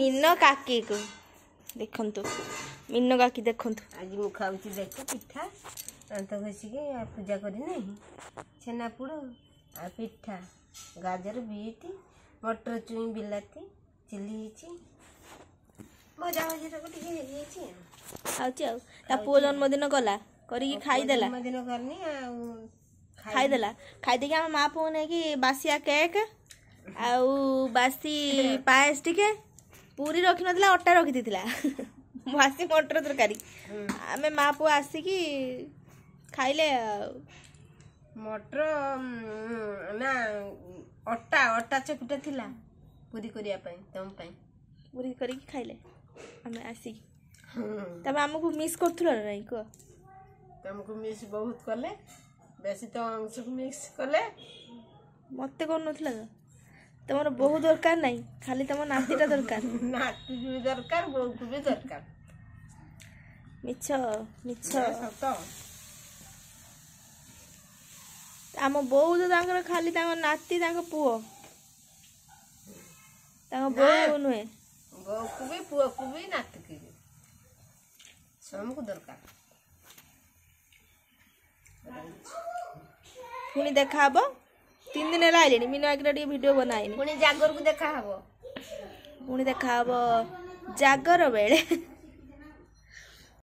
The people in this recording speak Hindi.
मीनो काकी को देखंतु मीनो काकी देखंतु आज मु खाऊची देख पिठा दांत घसिके पूजा करी नहीं छेनापुड़ आ पिठा गाजर बीट मटर चुई बिलाती चिली हिची मजा हो जेटा को ठीक हे छी खाऊची आ ता पुओ जन्मदिन गला करी खाई देला जन्मदिन करनी खाई देला खाई दे के हम मां पो ने की बासिया केक आउ बासी पायस टिके पूरी रखी नथिला अट्टा रखी दिथिला बासी मटर तरकारी आमे मां पो आसी की खाइले मटर ना अट्टा अट्टा चकुटा थिला पूरी करिया पई तम पई पूरी करी खाइले हमें आसी तब हमको मिस करथुलो नहीं को तुमको मिस बहुत कले बेसी तो अंश मिक्स कले मते कोन नथिला तमर बहुत दरकार नहीं खाली तम नातीटा दरकार नाती भी दरकार बहुत भी दरकार मिछ मिछ सत आम बहुत तांकर खाली तांकर नाती तांकर पुओ तांकर बहू नुहे बहू को भी पुओ को भी नाती की सबको दरकार पुणी देखा हबो 3 दिन ହେଲା आइलेनी मीनो आगरा डी वीडियो बनाइनी पुणी जागर को देखा हबो पुणी देखा हबो जागर बेले